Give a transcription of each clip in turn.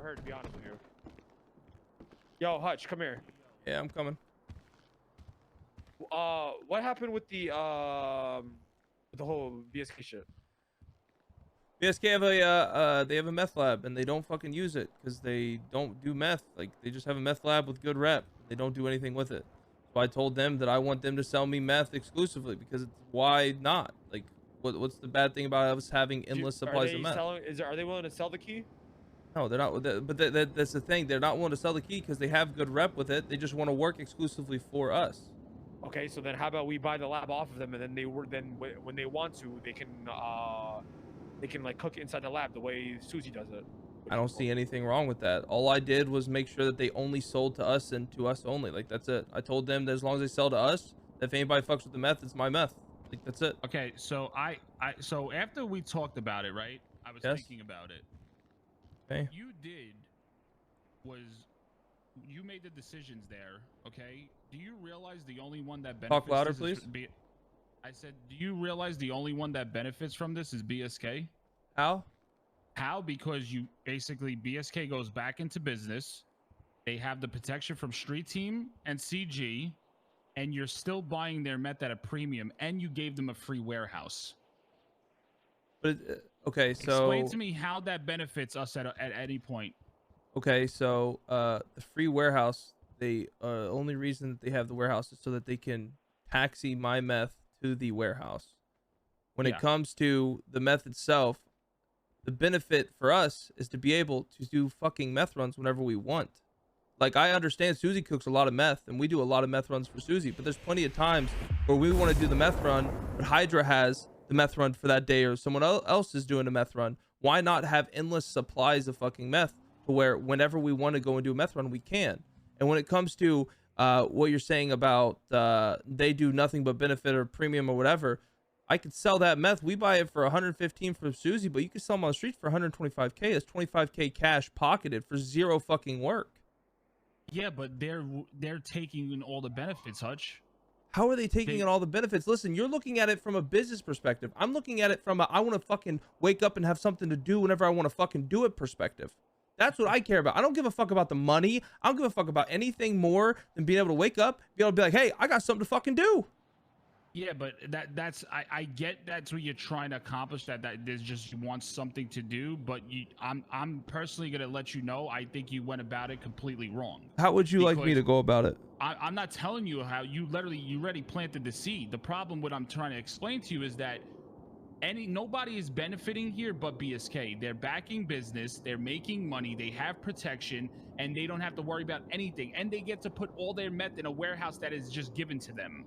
heard, to be honest with you. Yo, Hutch, come here. Yeah, I'm coming. What happened with the whole BSK shit? BSK have they have a meth lab and they don't fucking use it because they don't do meth. Like they just have a meth lab with good rep. They don't do anything with it. So I told them that I want them to sell me meth exclusively because it's why not? Like what's the bad thing about us having endless supplies of meth? Are they willing to sell the key? No, they're not. But that's the thing. They're not willing to sell the key because they have good rep with it. They just want to work exclusively for us. Okay, so then how about we buy the lab off of them, and then when they want to, they can like cook it inside the lab the way Susie does it. I don't see anything wrong with that. All I did was make sure that they only sold to us and to us only. Like that's it. I told them that as long as they sell to us, if anybody fucks with the meth, it's my meth. Like that's it. Okay, so so after we talked about it, right? I was thinking about it. Okay. You made the decisions there, okay? Do you realize the only one that benefits? Talk louder, please. I said, do you realize the only one that benefits from this is BSK? How? How? Because you basically BSK goes back into business. They have the protection from Street Team and CG, and you're still buying their meth at a premium, and you gave them a free warehouse. But okay, so explain to me how that benefits us at any point. Okay, so the free warehouse, the only reason that they have the warehouse is so that they can taxi my meth to the warehouse. When it comes to the meth itself, the benefit for us is to be able to do fucking meth runs whenever we want. Like, I understand Susie cooks a lot of meth, and we do a lot of meth runs for Susie, but there's plenty of times where we want to do the meth run, but Hydra has the meth run for that day, or someone else is doing a meth run. Why not have endless supplies of fucking meth to where whenever we want to go and do a meth run, we can? And when it comes to what you're saying about they do nothing but benefit or premium or whatever, I could sell that meth. We buy it for 115 from Susie, but you can sell them on the street for 125K. That's 25K cash pocketed for zero fucking work. Yeah, but they're taking in all the benefits, Hutch. How are they taking in all the benefits? Listen, you're looking at it from a business perspective. I'm looking at it from a I want to fucking wake up and have something to do whenever I want to fucking do it perspective. That's what I care about. I don't give a fuck about the money. I don't give a fuck about anything more than being able to wake up, be able to be like, hey, I got something to fucking do. Yeah, but that's I get that's what you're trying to accomplish. That there's just you want something to do, but I'm personally gonna let you know I think you went about it completely wrong. How would you like me to go about it? I'm not telling you how. You already planted the seed. The problem, what I'm trying to explain to you is that nobody is benefiting here but BSK. They're backing business, they're making money, they have protection, and they don't have to worry about anything. And they get to put all their meth in a warehouse that is just given to them.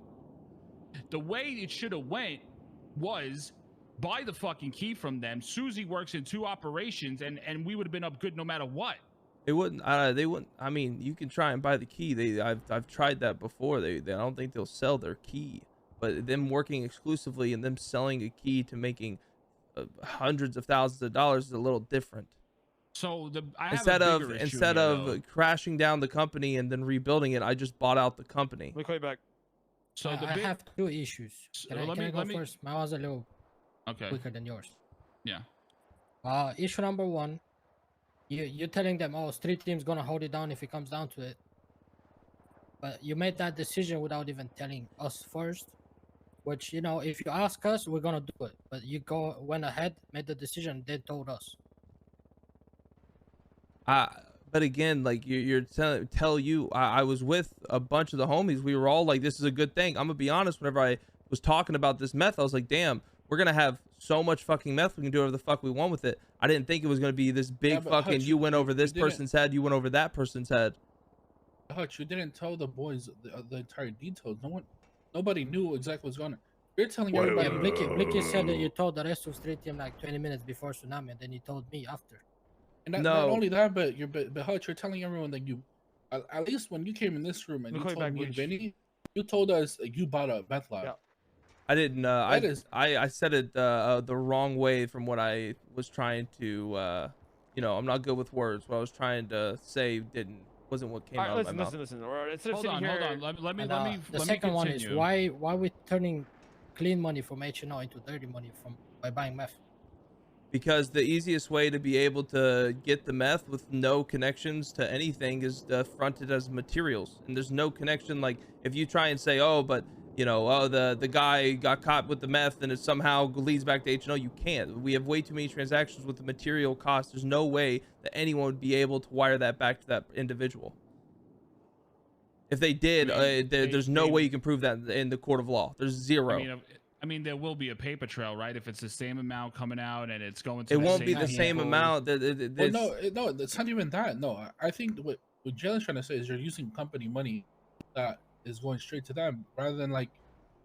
The way it should have went was buy the fucking key from them. Susie works in 2 operations, and we would have been up good no matter what. They wouldn't. They wouldn't. I mean, you can try and buy the key. I've tried that before. I don't think they'll sell their key. But them working exclusively and them selling a key to making hundreds of thousands of dollars is a little different. So instead of crashing down the company and then rebuilding it, I just bought out the company. Let me call you back. So I have 2 issues. Can I go first? Mine was a little quicker than yours. Yeah. Issue number 1, you're telling them, oh, Street Team's gonna hold it down if it comes down to it. But you made that decision without even telling us first. Which, you know, if you ask us, we're gonna do it. But you went ahead, made the decision, then told us. But again, like I was with a bunch of the homies. We were all like, this is a good thing. I'm gonna be honest, whenever I was talking about this meth, I was like, damn, we're gonna have so much fucking meth, we can do whatever the fuck we want with it. I didn't think it was gonna be this big fucking Hutch, you went over this person's head, you went over that person's head. Hutch, you didn't tell the boys the entire details. Nobody knew exactly what's going on. You're telling everybody. Yeah, Blicky said that you told the rest of Street Team like 20 minutes before Tsunami, and then you told me after. And not only that, but Hutch, you're telling everyone that you, at least when you came in this room and you told me and Vinny, you told us you bought a meth lab. Yeah. I didn't. I said it the wrong way from what I was trying to. You know, I'm not good with words. What I was trying to say wasn't what came out of my mouth. Listen. Hold on. Let me the second one is why we turning clean money from HNO into dirty money by buying meth? because the easiest way to be able to get the meth with no connections to anything is to front it as materials, and there's no connection. Like if you try and say, oh, but you know, oh, the guy got caught with the meth and it somehow leads back to H&O, you can't. We have way too many transactions with the material cost. There's no way that anyone would be able to wire that back to that individual. If they did, there's no way you can prove that in the court of law. There's zero. I mean, there will be a paper trail, right? If it's the same amount coming out and it's going to it won't be the same amount. Well, no, it's not even that. No, I think what Jaylen's trying to say is you're using company money that is going straight to them, rather than like,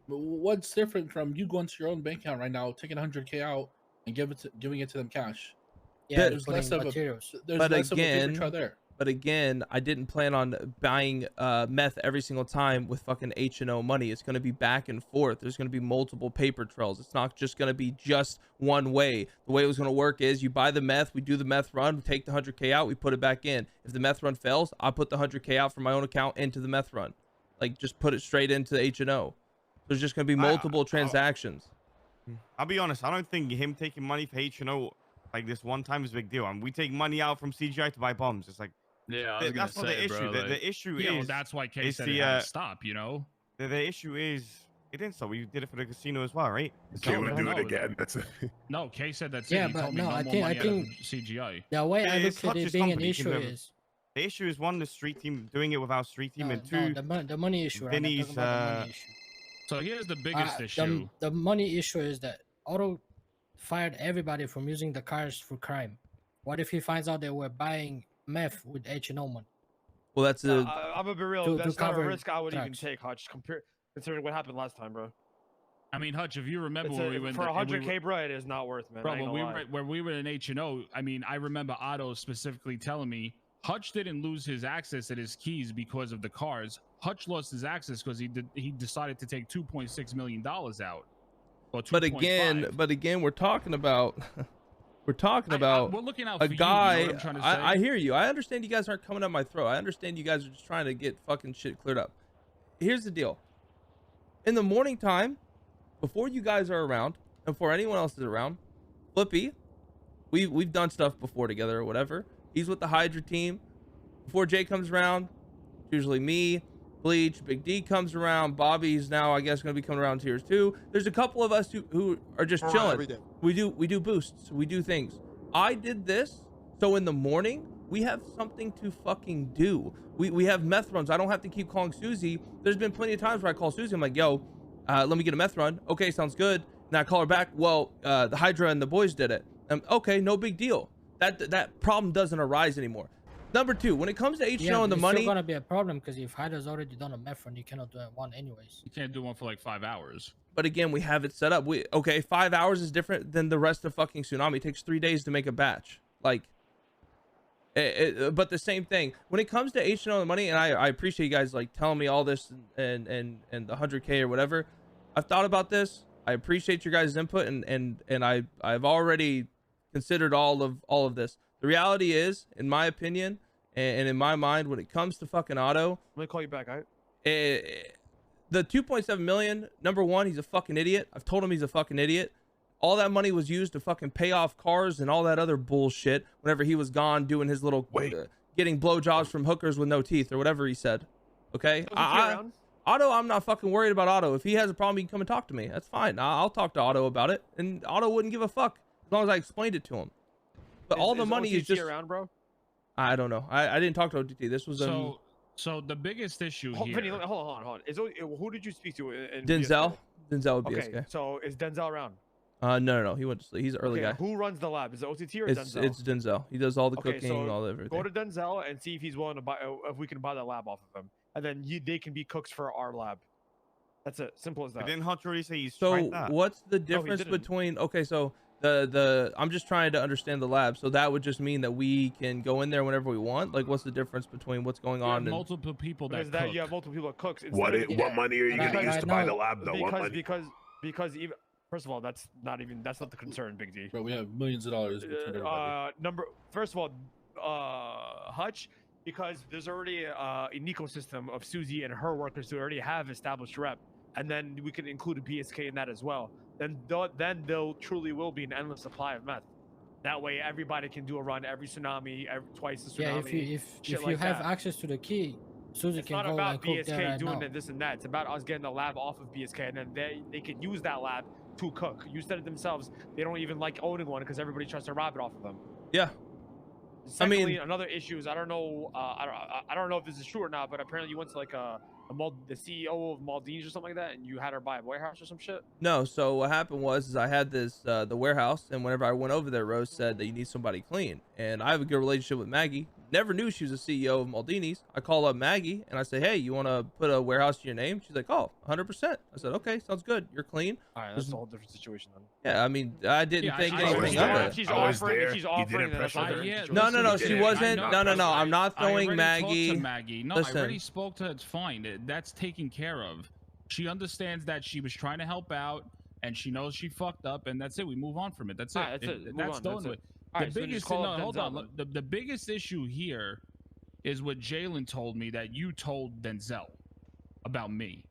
what's different from you going to your own bank account right now, taking 100K out and giving it to them cash? Yeah, there's less of materials. There's but less again, of a paper trail there. But again, I didn't plan on buying meth every single time with fucking H&O money. It's going to be back and forth. There's going to be multiple paper trails. It's not just going to be just one way. The way it was going to work is you buy the meth, we do the meth run, we take the 100K out, we put it back in. If the meth run fails, I'll put the 100K out from my own account into the meth run. Like, just put it straight into H&O. There's just going to be multiple transactions. I'll be honest. I don't think him taking money for H&O like this one time is a big deal. I mean, we take money out from CGI to buy bombs. It's like, yeah, that's not the issue. The issue is, well, that's why Kay said it had to stop. You know, the issue is it didn't stop. We did it for the casino as well, right? Can we do it again? That's it. No, Kay said that's yeah, it. He but told me no, I more think money out of CGI. The way I look at it being an issue is the issue is one, the street team doing it without street team, and two, the money issue. Right? Vinny's, the money issue. So here's the biggest issue. The money issue is that Otto fired everybody from using the cars for crime. What if he finds out they were buying meth with H&O money? Well, that's I'm gonna be real. That's not a risk I would even drugs. take, Hutch. Considering what happened last time, bro. I mean, Hutch, if you remember when we went for 100K, bro, it is not worth, man. Bro, when we were in H&O, I mean, I remember Otto specifically telling me Hutch didn't lose his access at his keys because of the cars. Hutch lost his access because he decided to take $2.6 million out. But again, we're talking about we're looking out a for guy. You know what I'm trying to say? I hear you. I understand you guys aren't coming up my throat. I understand you guys are just trying to get fucking shit cleared up. Here's the deal. In the morning time, before you guys are around, and before anyone else is around, Flippy, we've done stuff before together or whatever. He's with the Hydra team. Before Jay comes around, it's usually me, Bleach, Big D comes around. Bobby's now, I guess, going to be coming around tiers 2. There's a couple of us who are just chilling. We do boosts. We do things. I did this, so in the morning, we have something to fucking do. We have meth runs. I don't have to keep calling Susie. There's been plenty of times where I call Susie. I'm like, yo, let me get a meth run. Okay, sounds good. And I call her back. Well, the Hydra and the boys did it. Okay, no big deal. That problem doesn't arise anymore. Number 2, when it comes to H&O and the money, it's still gonna be a problem because if Hydra's already done a meth run, you cannot do one anyways. You can't do one for like 5 hours. But again, we have it set up. 5 hours is different than the rest of fucking Tsunami. It takes 3 days to make a batch. Like, but the same thing when it comes to H&O and the money. And I appreciate you guys like telling me all this and the 100K or whatever. I've thought about this. I appreciate your guys' input and I've already considered all of this. The reality is, in my opinion, and in my mind, when it comes to fucking Otto, Let me call you back, all right? The 2.7 million, number 1, he's a fucking idiot. I've told him he's a fucking idiot. All that money was used to fucking pay off cars and all that other bullshit whenever he was gone doing his little getting blowjobs from hookers with no teeth or whatever he said. Okay? Otto, I'm not fucking worried about Otto. If he has a problem, he can come and talk to me. That's fine. I'll talk to Otto about it. And Otto wouldn't give a fuck as long as I explained it to him. But all the money is just around, bro. I don't know. I didn't talk to OTT. This was so the biggest issue here. Vinny, hold on. Who did you speak to? Denzel. Denzel with BSK. Okay, so is Denzel around? No. He went to sleep. He's an early guy. Who runs the lab? Is it OTT or Denzel? It's Denzel. He does all the cooking, all everything. Go to Denzel and see if he's willing to buy. If we can buy the lab off of him, and then they can be cooks for our lab. That's it. Simple as that. Didn't Hutch already say he's so tried that? What's the difference between? Okay, so the I'm just trying to understand the lab. So that would just mean that we can go in there whenever we want. Like, what's the difference between what's going on? Multiple people that cook. You have multiple people that cooks. What money are you going to use to buy the lab though? Because even first of all, that's not the concern, Big D. Bro, we have millions of dollars. First of all, Hutch, because there's already an ecosystem of Susie and her workers who already have established rep, and then we can include a BSK in that as well. Then there truly will be an endless supply of meth. That way, everybody can do a run every tsunami, twice the tsunami. Yeah, if you have access to the key, Susie it's can not go about and cook BSK there right doing now. this and that. It's about us getting the lab off of BSK, and then they can use that lab to cook. You said it themselves. They don't even like owning one because everybody tries to rob it off of them. Yeah. Secondly, I mean, another issue is I don't know if this is true or not, but apparently you went to like the CEO of Maldini's or something like that, and you had her buy a warehouse or some shit. No, so what happened was I had this the warehouse, and whenever I went over there, Rose said that you need somebody clean, and I have a good relationship with Maggie. Never knew she was a CEO of Maldini's. I call up Maggie and I say, hey, you want to put a warehouse to your name? She's like, oh, 100%. I said, okay, sounds good. You're clean. All right, that's a whole different situation then. Yeah, I mean, I didn't think anything of it. She's offering. No, she wasn't. No. I'm not throwing Maggie. No, Listen. I already spoke to her. It's fine. That's taken care of. She understands that she was trying to help out, and she knows she fucked up, and that's it. We move on from it. That's it. That's done with. The biggest hold on. The biggest issue here is what Jalen told me that you told Denzel about me.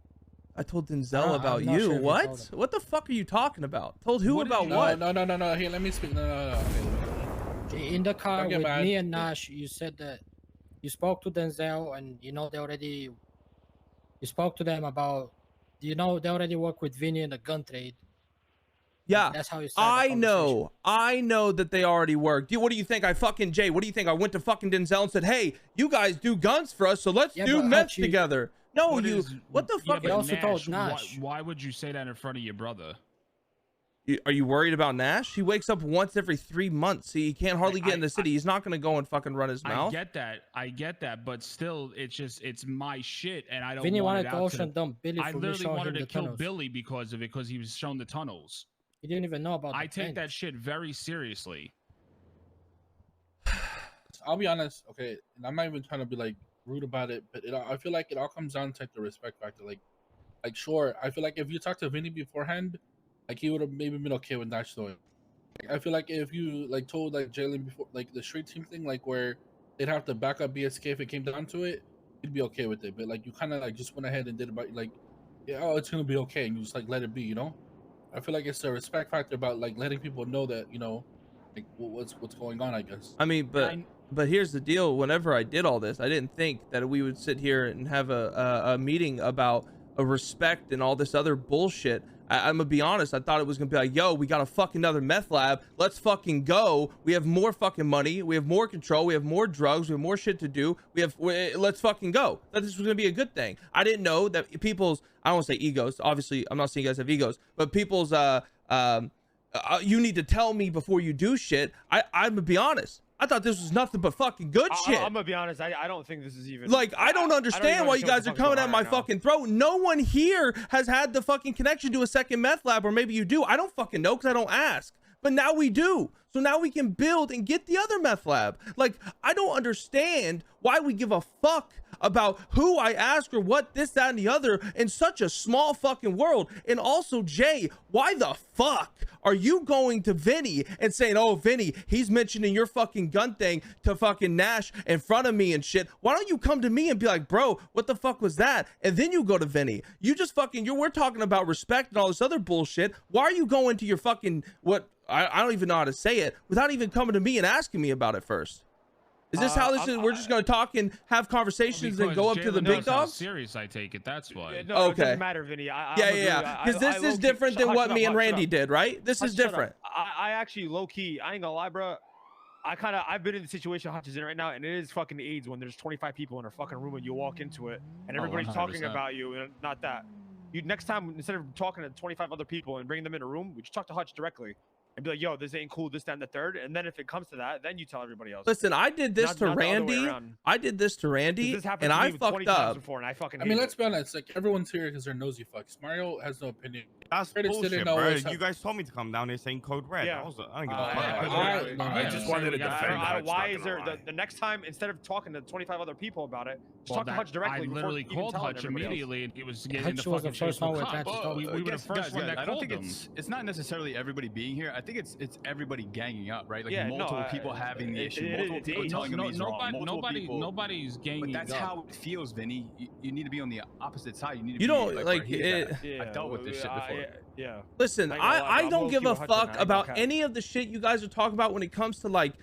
I told Denzel about you. Sure what? What the fuck are you talking about? Told who about what? No. Here, let me speak. No. In the car with me and Nash, you said that you spoke to Denzel, and you know you spoke to them about, they already work with Vinny in the gun trade. Yeah, that's how you I know that they already work. What do you think? What do you think? I went to fucking Denzel and said, hey, you guys do guns for us, so let's do meth together. No, what the fuck? You also told Nash. Why would you say that in front of your brother? Are you worried about Nash? He wakes up once every 3 months. He can't hardly get in the city. He's not going to go and fucking run his mouth. I get that, but still, it's my shit, and I don't Vinny want wanted to ocean dump Billy. I literally wanted to kill Billy because of it, because he was shown the tunnels. He didn't even know about. I take that shit very seriously. I'll be honest, okay, and I'm not even trying to be like rude about it, but I feel like it all comes down to like the respect factor. Like sure, I feel like if you talked to Vinny beforehand, like he would have maybe been okay with that story. Like, I feel like if you like told like Jalen before, like the street team thing, like where they'd have to back up BSK if it came down to it, he'd be okay with it. But like you kind of like just went ahead and did about like, yeah, oh, it's gonna be okay, and you just like let it be, you know. I feel like it's a respect factor about like letting people know that, you know, like what's going on, I guess. I mean, but here's the deal. Whenever I did all this, I didn't think that we would sit here and have a meeting about a respect and all this other bullshit. I'm gonna be honest. I thought it was gonna be like, yo, we got a fucking another meth lab. Let's fucking go. We have more fucking money. We have more control. We have more drugs. We have more shit to do. Let's fucking go. That this was gonna be a good thing. I didn't know that people's, I don't want to say egos. Obviously, I'm not saying you guys have egos, but people's you need to tell me before you do shit. I'm gonna be honest. I thought this was nothing but fucking good shit. I'm gonna be honest. I don't think this is even. Like, I don't understand why you guys are coming at my fucking throat. No one here has had the fucking connection to a second meth lab, or maybe you do. I don't fucking know because I don't ask. But now we do. So now we can build and get the other meth lab. Like, I don't understand why we give a fuck about who I ask or what, this, that, and the other in such a small fucking world. And also, Jay, why the fuck are you going to Vinny and saying, oh, Vinny, he's mentioning your fucking gun thing to fucking Nash in front of me and shit? Why don't you come to me and be like, bro, what the fuck was that? And then you go to Vinny. You just fucking, we're talking about respect and all this other bullshit. Why are you going to your fucking, I don't even know how to say it, without even coming to me and asking me about it first? Is this how this is? We're just going to talk and have conversations and go up to the big dogs? Serious, I take it. That's why. No, okay. It doesn't matter, Vinny. Yeah. Because this is different than what me and Randy did, right? This is different. I actually, low key, I ain't gonna lie, bro. I've been in the situation Hutch is in right now, and it is fucking AIDS when there's 25 people in a fucking room and you walk into it and everybody's talking about you, and not that. You next time, instead of talking to 25 other people and bringing them in a room, we just talk to Hutch directly. And be like, yo, this ain't cool, this, that, and the third. And then if it comes to that, then you tell everybody else. Listen, I did this to Randy. I did this to Randy, and I fucked up. Before, and I mean, let's be honest. Like, everyone's here because they're nosy fucks. Mario has no opinion. That's bullshit, bro. You guys told me to come down here saying code red. Yeah. I don't give a fuck. I just wanted to defend Hutch. Why is there the next time, instead of talking to 25 other people about it, just talk to Hutch directly? I literally called Hutch immediately, and he was getting the fucking first one we were the first one that called him. I don't think it's not necessarily everybody being here. I think it's everybody ganging up, right? Like Yeah, multiple people having the issue, multiple people telling them he's wrong, multiple people. Nobody's ganging But that's up. how it feels, Vinny. You need to be on the opposite side. You need to You be don't like like where he's it. at. Yeah, I've dealt with this shit before. Yeah. Listen, I don't give a fuck about any of the shit you guys are talking about when it comes to like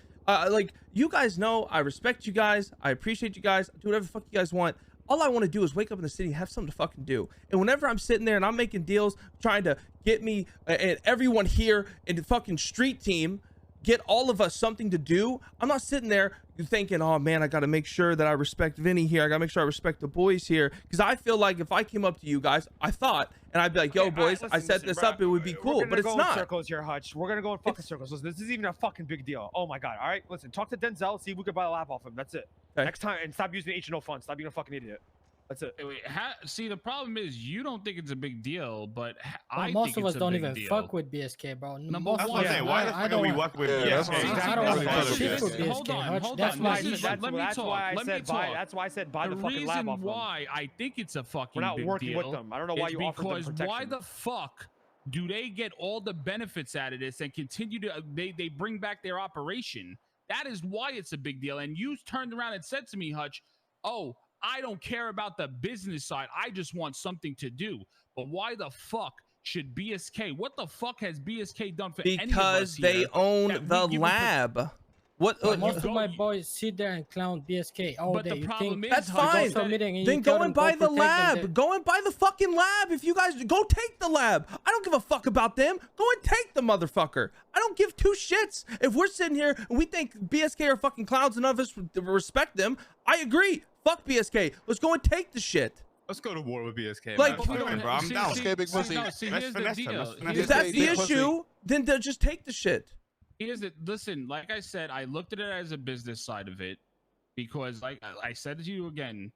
you guys know I respect you guys, I appreciate you guys, do whatever the fuck you guys want. All I want to do is wake up in the city and have something to fucking do. And whenever I'm sitting there and I'm making deals, trying to get me and everyone here in the fucking street team, get all of us something to do, I'm not sitting there thinking, oh man, I got to make sure that I respect Vinny here. I got to make sure I respect the boys here. Because I feel like if I came up to you guys, I thought, and I'd be like, yo, boys, I set this up, it would be cool. But it's not. Circles here, Hutch. We're going to go in fucking circles. Listen, this is even a fucking big deal. Oh my God. All right. Listen, talk to Denzel, see if we can buy a lap off him. That's it. Okay. Next time, and stop using H&O funds. Stop being a fucking idiot. That's it. Wait, see, the problem is you don't think it's a big deal, but well, most of us don't even fuck with BSK, bro. Number one, why the fuck do we work with BSK? I don't want to shit with BSK. Hold on. That's why I said buy the fucking lab off them. The reason why I think it's a fucking we're not big working deal with them. I don't know why you offered them protection. Because why the fuck do they get all the benefits out of this and continue to they bring back their operation? That is why it's a big deal. And you turned around and said to me, Hutch, oh, I don't care about the business side. I just want something to do. But why the fuck should BSK? What the fuck has BSK done for any of us because they own the lab. What? Most of my boys sit there and clown BSK all day. The problem is, that's fine. Then go and buy the lab. Go and buy the fucking lab. If you guys go take the lab, I don't give a fuck about them. Go and take the motherfucker. I don't give two shits. If we're sitting here and we think BSK are fucking clowns and none of us respect them, I agree. Fuck BSK. Let's go and take the shit. Let's go to war with BSK. Like, bro, I'm down. Here's the deal. If that's the issue, then they'll just take the shit. Listen, like I said, I looked at it as a business side of it because, like I said to you again,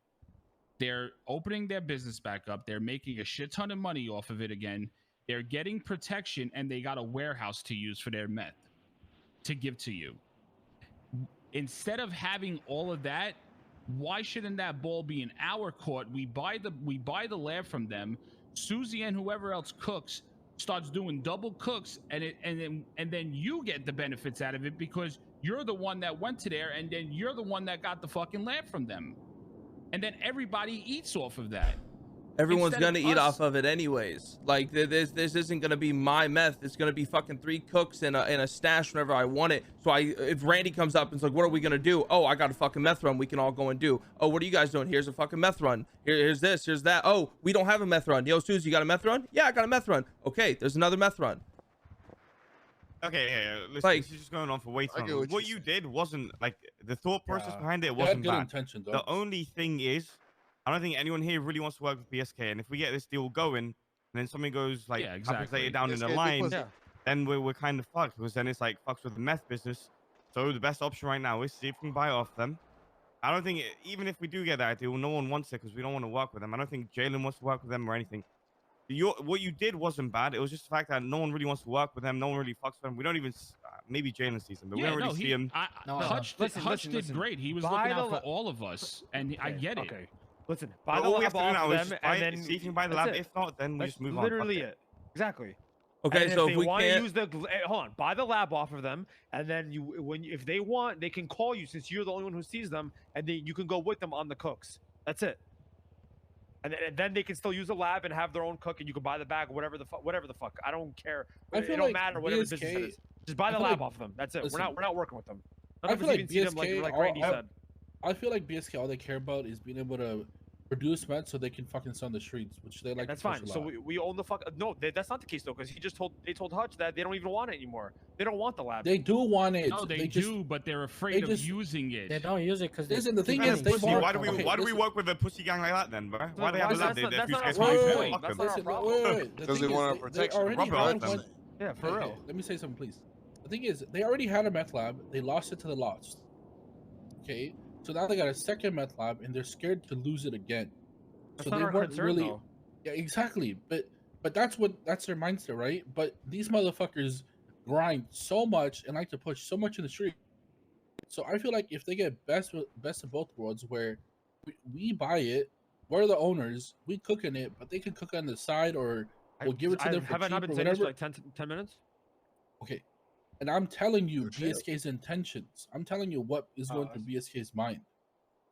they're opening their business back up. They're making a shit ton of money off of it again. They're getting protection, and they got a warehouse to use for their meth to give to you. Instead of having all of that, why shouldn't that ball be in our court? We buy the lab from them. Susie and whoever else cooks starts doing double cooks, and then you get the benefits out of it because you're the one that went to there, and then you're the one that got the fucking lab from them, and then everybody eats off of that. Everyone's gonna eat off of it anyways. Like this isn't gonna be my meth. It's gonna be fucking 3 cooks in a stash whenever I want it. So if Randy comes up and is like, what are we gonna do? Oh, I got a fucking meth run. We can all go and do. Oh, what are you guys doing? Here's a fucking meth run. Here's this. Here's that. Oh, we don't have a meth run. Yo, Susie, you got a meth run? Yeah, I got a meth run. Okay, there's another meth run. Okay, yeah. Listen, this is just going on for way too long. What you did wasn't like the thought process behind it wasn't bad. Intention, the only thing is, I don't think anyone here really wants to work with BSK. And if we get this deal going, and then something goes like later down in the line, then we're kind of fucked because then it's like fucks with the meth business. So the best option right now is see if we can buy it off them. I don't think even if we do get that deal, no one wants it because we don't want to work with them. I don't think Jalen wants to work with them or anything. What you did wasn't bad. It was just the fact that no one really wants to work with them. No one really fucks with them. We don't even maybe Jalen sees them, but we don't really see him. Hutch did great. He was looking out for all of us, and I get it. Okay. Listen, buy the lab off them, and then see if you can buy the lab. If not, then we just move on. Literally it. Exactly. Okay, and so if we want can't to use the hold on, buy the lab off of them, and then if they want, they can call you since you're the only one who sees them, and then you can go with them on the cooks. That's it. And then they can still use the lab and have their own cook, and you can buy the bag, whatever the fuck. I don't care. It don't matter whatever the business is. Just buy the lab off of them. That's it. Listen, we're not working with them. I feel like BSK, like Randy said. I feel like BSK, all they care about is being able to produce meth so they can fucking sell on the streets, which they like. That's fine. So we own the fuck. No, that's not the case though, because they told Hutch that they don't even want it anymore. They don't want the lab. They do want it. No, they do, but they're afraid of using it. They don't use it because listen. The thing is, why do we work with a pussy gang like that then, bro? Why do they have a lab? That's not our problem. Because they want to protect. Yeah, for real. Let me say something, please. The thing is, they already had a meth lab. They lost it to the Lost. Okay, so now they got a second meth lab, and they're scared to lose it again. That's so they weren't really. Though. Yeah, exactly. But that's their mindset, right? But these motherfuckers grind so much and like to push so much in the street. So I feel like if they get best of both worlds, where we buy it, we're the owners, we cook in it, but they can cook on the side or we'll give it to them for cheap. Have I not been saying this for like 10 minutes? Okay, And I'm telling you BSK's intentions. I'm telling you what is going through BSK's mind.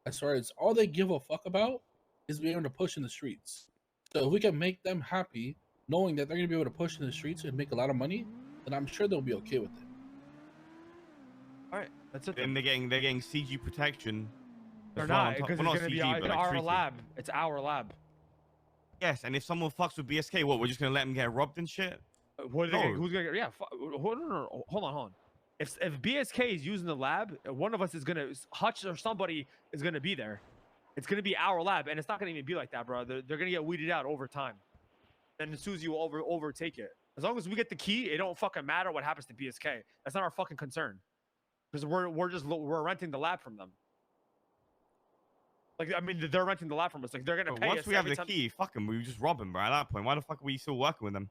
As far as all they give a fuck about is being able to push in the streets. So if we can make them happy, knowing that they're going to be able to push in the streets and make a lot of money, then I'm sure they'll be okay with it. All right, that's it. And they're getting CG protection. They're not, because it's going to be our lab. It's our lab. Yes, and if someone fucks with BSK, what, we're just going to let them get robbed and shit? Who's going to get, yeah, hold on. If BSK is using the lab, one of us is going to, Hutch or somebody is going to be there. It's going to be our lab, and it's not going to even be like that, bro. They're going to get weeded out over time. And as soon as you overtake it. As long as we get the key, it don't fucking matter what happens to BSK. That's not our fucking concern. Because we're renting the lab from them. Like, I mean, they're renting the lab from us. Like, they're gonna pay us. Once we have the key, fuck them. We just rob them, bro. At that point, why the fuck are we still working with them?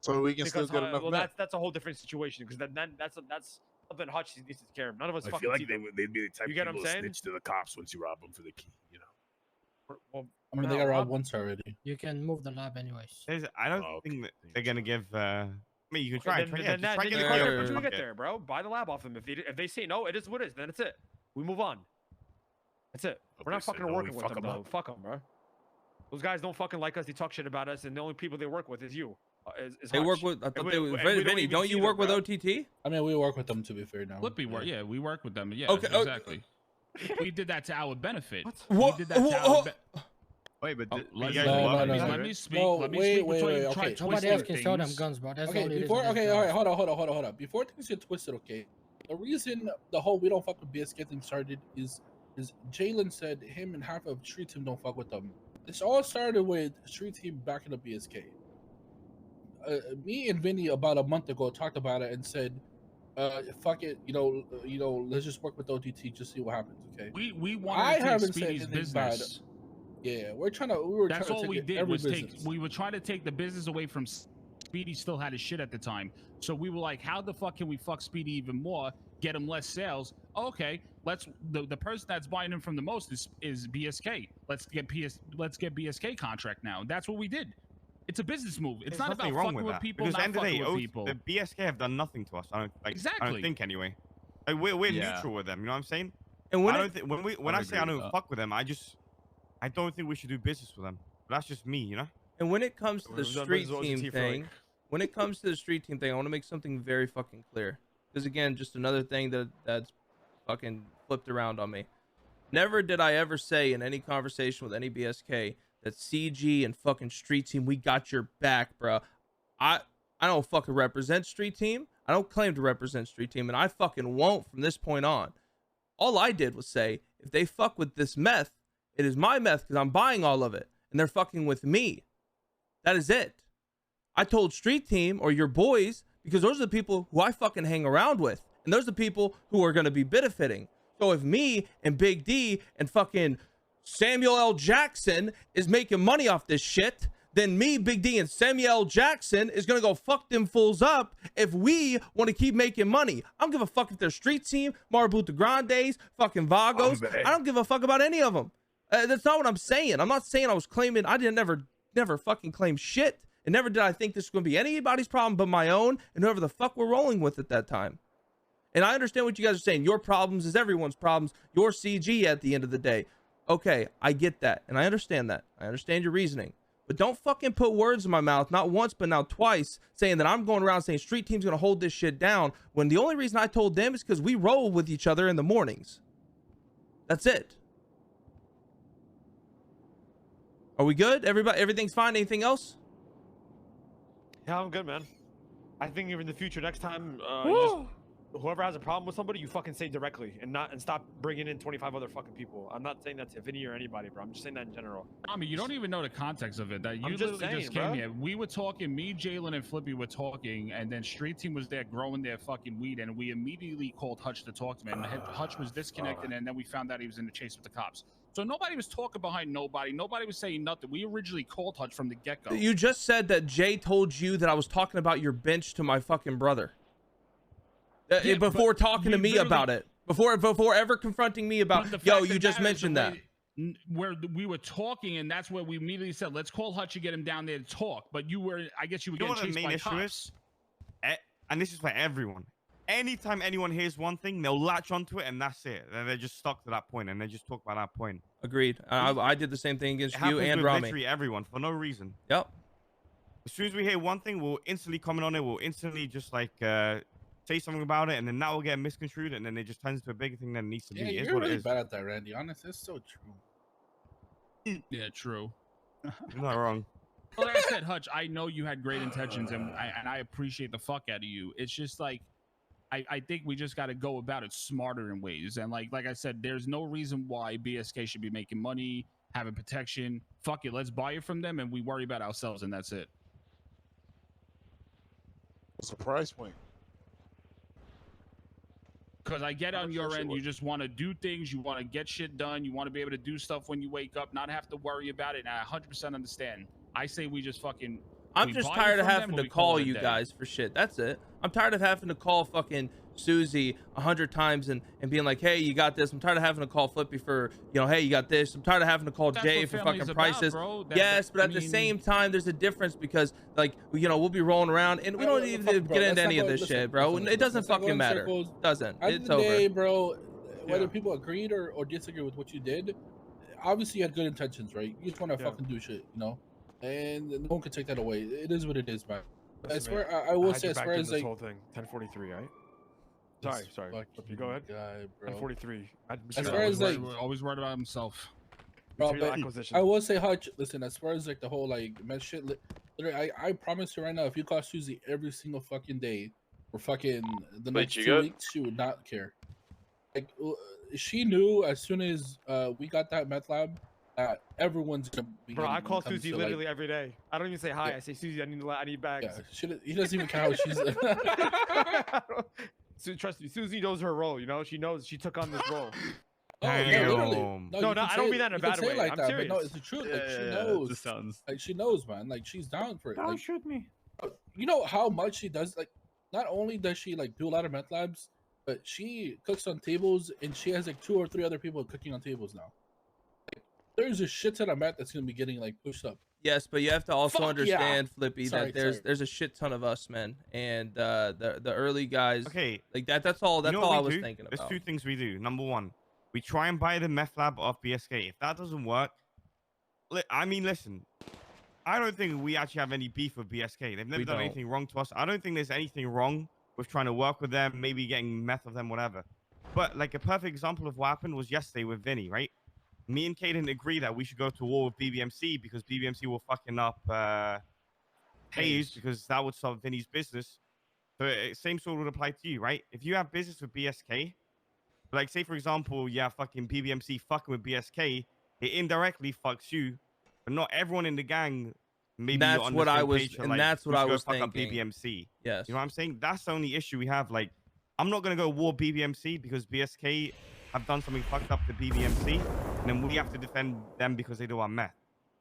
So we can still get enough. Well, that's a whole different situation. Because then that's something Hutch needs to take care of. None of us. I feel like they'd be the type of people to snitch to the cops once you rob them for the key. You know. Well, I mean, they got robbed once already. You can move the lab anyways. I don't think that they're gonna give. I mean, you can try. Then get there, bro. Buy the lab off them. If they say no, it is what it is. Then it's it. We move on. That's it. We're not fucking working with them, though. Fuck them, bro. Those guys don't fucking like us. They talk shit about us, and the only people they work with is you. They work with. I thought they were. Vinny, don't you work with OTT? I mean, we work with them, to be fair. Now, Flippy work. Yeah, we work with them. Yeah. Okay. Exactly. We did that to our benefit. What? We did that to our Wait, but let me speak. Let me speak. Wait. Okay. Somebody else can show them guns, bro. That's okay. All right. Hold on. Before things get twisted, okay. The reason the whole we don't fuck with BSK thing started is Jalen said him and half of Street Team don't fuck with them. This all started with Street Team backing up BSK. Me and Vinny about a month ago talked about it and said, "Fuck it, you know, let's just work with OTT, just see what happens." Okay. We want to take Speedy's business. Yeah, we were trying That's to all take we did every was business. we were trying to take the business away from Speedy. Still had his shit at the time, so we were like, how the fuck can we fuck Speedy even more, get him less sales? Okay, let's the person that's buying him from the most is BSK. Let's get BSK contract now. That's what we did. It's a business move. It's not about fucking with people, because not fucking with people. The BSK have done nothing to us. I don't think anyway. Like, we're neutral with them. You know what I'm saying? And when I say I don't fuck with them, I don't think we should do business with them. But that's just me, you know? And when it comes to the street team thing, I want to make something very fucking clear. Because again, just another thing that's fucking flipped around on me. Never did I ever say in any conversation with any BSK that CG and fucking street team, we got your back, bro. I don't fucking represent street team. I don't claim to represent street team, and I fucking won't from this point on. All I did was say, if they fuck with this meth, it is my meth because I'm buying all of it, and they're fucking with me. That is it. I told street team or your boys because those are the people who I fucking hang around with, and those are the people who are going to be benefiting. So if me and Big D and fucking Samuel L. Jackson is making money off this shit, then me, Big D, and Samuel L. Jackson is going to go fuck them fools up if we want to keep making money. I don't give a fuck if they're street team, Marbuta Grandes, fucking Vagos. I don't give a fuck about any of them. That's not what I'm saying. I'm not saying I was claiming. I didn't never fucking claim shit. And never did I think this was going to be anybody's problem but my own and whoever the fuck we're rolling with at that time. And I understand what you guys are saying. Your problems is everyone's problems. Your CG at the end of the day. Okay, I get that. And I understand that. I understand your reasoning. But don't fucking put words in my mouth, not once, but now twice, saying that I'm going around saying street team's going to hold this shit down, when the only reason I told them is because we roll with each other in the mornings. That's it. Are we good? Everybody, everything's fine? Anything else? Yeah, I'm good, man. I think even in the future, next time, whoever has a problem with somebody, you fucking say directly and stop bringing in 25 other fucking people. I'm not saying that to Vinny or anybody, bro. I'm just saying that in general. I mean, you don't even know the context of it. That you literally just came here. We were talking, me, Jalen, and Flippy were talking, and then Street Team was there growing their fucking weed, and we immediately called Hutch to talk to him. And Hutch was disconnected, and then we found out he was in the chase with the cops. So nobody was talking behind nobody. Nobody was saying nothing. We originally called Hutch from the get-go. You just said that Jay told you that I was talking about your bench to my fucking brother. Yeah, before talking to me about it. Before ever confronting me about, yo, you just mentioned that. Where we were talking, and that's where we immediately said, let's call Hutch and get him down there to talk. But you were, I guess you were getting chased by cops. And this is for everyone. anytime anyone hears one thing, they'll latch onto it, and that's it. They're just stuck to that point, and they just talk about that point. Agreed. I did the same thing against It you happens and with Rami. literally everyone for no reason. Yep. As soon as we hear one thing, we'll instantly comment on it. We'll instantly just like say something about it, and then that will get misconstrued, and then it just turns into a bigger thing than it needs to be. Yeah, you're really bad at that, Randy. Honestly, it's so true. Yeah, true. You're not wrong. Well, like I said, Hutch, I know you had great intentions, and I appreciate the fuck out of you. It's just like, I think we just got to go about it smarter in ways. And like I said, there's no reason why BSK should be making money, having protection. Fuck it, let's buy it from them, and we worry about ourselves, and that's it. What's the price point? Because I get on your end, you just want to do things, you want to get shit done, you want to be able to do stuff when you wake up, not have to worry about it, and I 100% understand. I say we just fucking... I'm just tired of having to call you guys for shit. That's it. I'm tired of having to call fucking Susie 100 times and being like, hey, you got this. I'm tired of having to call Flippy for, you know, hey, you got this. I'm tired of having to call Jay for fucking prices. Yes, but at the same time, there's a difference because, like, you know, we'll be rolling around and we don't even get into any of this shit, bro. It doesn't fucking matter. Doesn't. It's over. At the end of the day, bro, whether people agreed or disagree with what you did, obviously you had good intentions, right? You just want to fucking do shit, you know? And no one can take that away. It is what it is, man. I swear, I will say, as far as like whole thing, 1043, right? Sorry. You go ahead. 1043. As far as like, always worried about himself. Bro, I will say, Hutch. Listen, as far as like the whole like mess shit, literally, I promise you right now, if you call Susie every single fucking day for fucking the next 2 weeks, she would not care. Like, she knew as soon as we got that meth lab. Everyone's gonna be. Bro, I call Susie literally every day. I don't even say hi. I say, Susie, I need bags. Yeah, he doesn't even care how she's. So trust me, Susie knows her role. You know, she knows she took on this role. No, I don't mean that in a bad way. Like I'm serious. But no, it's the truth. Like she knows. Like she knows, man. Like she's down for it. Don't like, shoot me. You know how much she does. Like, not only does she like do a lot of meth labs, but she cooks on tables, and she has like 2 or 3 other people cooking on tables now. There's a shit ton of meth that's gonna be getting like pushed up. Yes, but you have to also understand, Flippy, that there's a shit ton of us, man, and the early guys. Okay, like that's all I was thinking about. There's 2 things we do. Number 1, we try and buy the meth lab off BSK. If that doesn't work, I mean, listen, I don't think we actually have any beef with BSK. They've never done anything wrong to us. I don't think there's anything wrong with trying to work with them, maybe getting meth of them, whatever. But like a perfect example of what happened was yesterday with Vinny, right? Me and Caden agree that we should go to war with BBMC because BBMC will fucking up Hayes because that would solve Vinny's business. So same sort would apply to you, right? If you have business with BSK, like say for example, fucking BBMC fucking with BSK, it indirectly fucks you, but not everyone in the gang. Maybe that's what I was, and that's what I was thinking. Fuck up BBMC. Yes. You know what I'm saying? That's the only issue we have. Like, I'm not gonna go war BBMC because BSK have done something fucked up to BBMC, and then we have to defend them because they do our meth.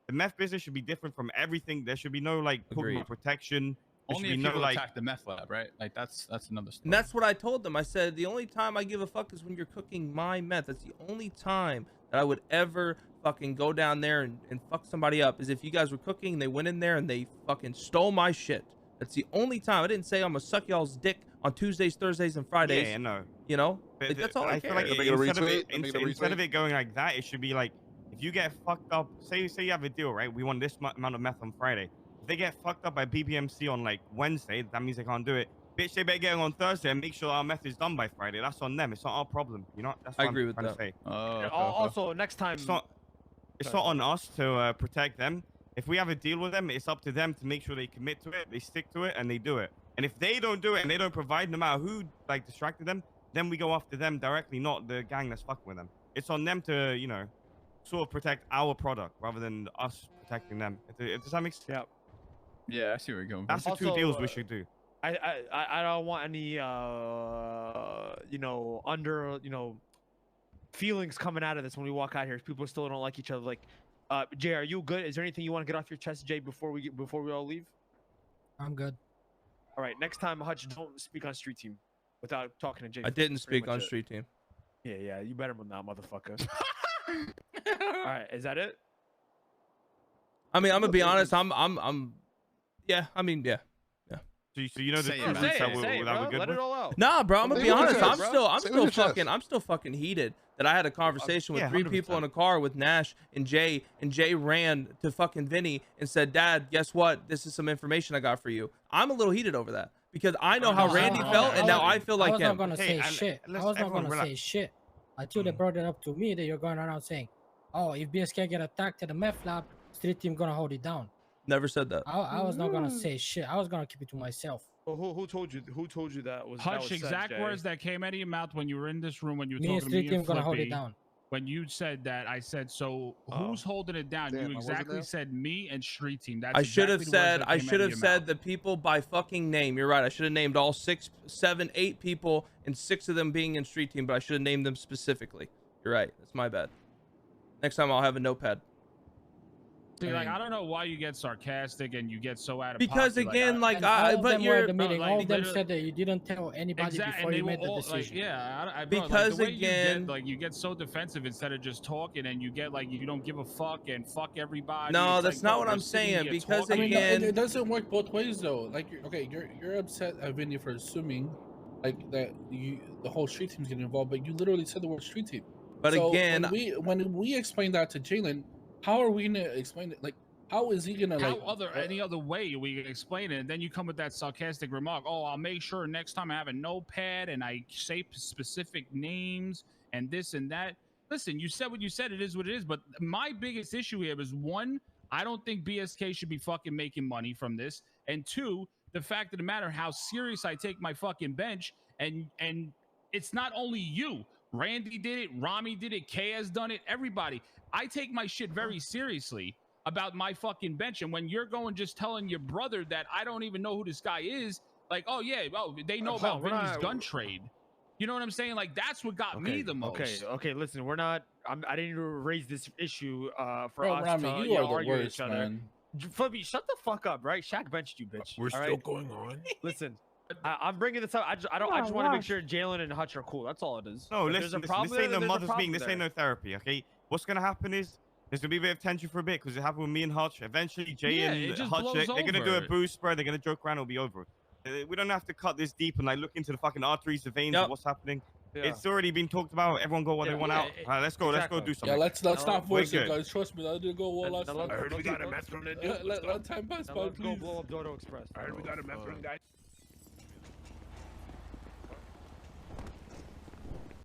The meth business should be different from everything. There should be no like protection. Only if people attack the meth lab, right? Like that's another story. And that's what I told them. I said the only time I give a fuck is when you're cooking my meth. That's the only time that I would ever fucking go down there and fuck somebody up is if you guys were cooking and they went in there and they fucking stole my shit. That's the only time. I didn't say I'm gonna suck y'all's dick on Tuesdays, Thursdays, and Fridays. Yeah, no. You know, like, that's all I care. Feel like instead of it going like that, it should be like, if you get fucked up, say you have a deal, right? We want this amount of meth on Friday. If they get fucked up by BBMC on like Wednesday, that means they can't do it. Bitch, they better get it on Thursday and make sure our meth is done by Friday. That's on them. It's not our problem. You know, that's what I agree with that. Say. Also, next time, it's not on us to protect them. If we have a deal with them, it's up to them to make sure they commit to it, they stick to it, and they do it. And if they don't do it and they don't provide, no matter who like distracted them, then we go after them directly, not the gang that's fucking with them. It's on them to, you know, sort of protect our product rather than us protecting them. Does that make sense? Yeah. Yeah, I see where you're going. That's the 2 deals we should do. I don't want any feelings coming out of this when we walk out here. People still don't like each other. Like, Jay, are you good? Is there anything you want to get off your chest, Jay, before we all leave? I'm good. All right, next time, Hutch, don't speak on Street Team without talking to Jay. I didn't speak on Street Team. Yeah, you better than that, motherfucker. All right, is that it? I mean, I'm gonna be honest. Yeah. So you know the truth that we're good Let with? it all out. Nah, bro, I'm gonna be honest. I'm still fucking heated that I had a conversation with 3 people in a car with Nash and Jay ran to fucking Vinny and said, "Dad, guess what? This is some information I got for you." I'm a little heated over that because I know how Randy felt, and now I feel like him. I was not gonna say shit. I was not gonna say shit until they brought it up to me that you're going around saying, "Oh, if BSK get attacked at the meth lab, street team gonna hold it down." Never said that. I was not gonna say shit. I was gonna keep it to myself. Well, who told you? Who told you that was? Hutch, exact words that came out of your mouth when you were in this room when you were talking to street me team and gonna hold it Flippy. down. When you said that, I said, "So who's holding it down?" Damn, you exactly said me and street team. That's I should have exactly said the people by fucking name. You're right. I should have named all 6, 7, 8 people, and 6 of them being in street team, but I should have named them specifically. You're right. That's my bad. Next time I'll have a notepad. See, like, I don't know why you get sarcastic and you get so out of because pocket. again, but you're the meeting. All of them said that you didn't tell anybody before you made the decision. Because again, you get so defensive instead of just talking, and you get like you don't give a fuck and fuck everybody. No, that's not what I'm saying. Because again, it doesn't work both ways though. Like, you're upset at Vinny for assuming like that the whole street team's getting involved, but you literally said the word street team. But so again, when we explain that to Jalen, how are we gonna explain it? Like, how is he gonna any other way we can explain it? And then you come with that sarcastic remark. Oh, I'll make sure next time I have a notepad and I say specific names and this and that. Listen, you said what you said. It is what it is. But my biggest issue here is 1, I don't think BSK should be fucking making money from this, and 2, the fact of the matter how serious I take my fucking bench, and it's not only you. Randy did it, Rami did it, K has done it, everybody. I take my shit very seriously about my fucking bench. And when you're going just telling your brother that I don't even know who this guy is, like, oh yeah, they know about Vinny's gun trade. You know what I'm saying? Like, that's what got me the most. Okay, listen, we're not, I didn't even raise this issue for Bro, us Rami, to you are the argue with worst, each other. man. Flippy, shut the fuck up, right? Shaq benched you, bitch. We're still going on. Listen, I'm bringing this up. I just want to make sure Jalen and Hutch are cool. That's all it is. No, listen, this ain't no mother's meeting. This ain't no therapy, okay? What's gonna happen is there's gonna be a bit of tension for a bit because it happened with me and Hutch. Eventually, Jay and Hutch, they're gonna do a boost spread. They're gonna joke around. It'll be over. We don't have to cut this deep and like look into the fucking arteries, the veins, of what's happening. Yeah. It's already been talked about. Everyone go what they want out. All right, let's go. Let's go do something. Yeah, let's not force it, guys. Trust me, I didn't go well last time. I heard we got a meth run to do. Let time pass by, please. Let's go blow up Dodo Express. I heard we got a meth run, guys.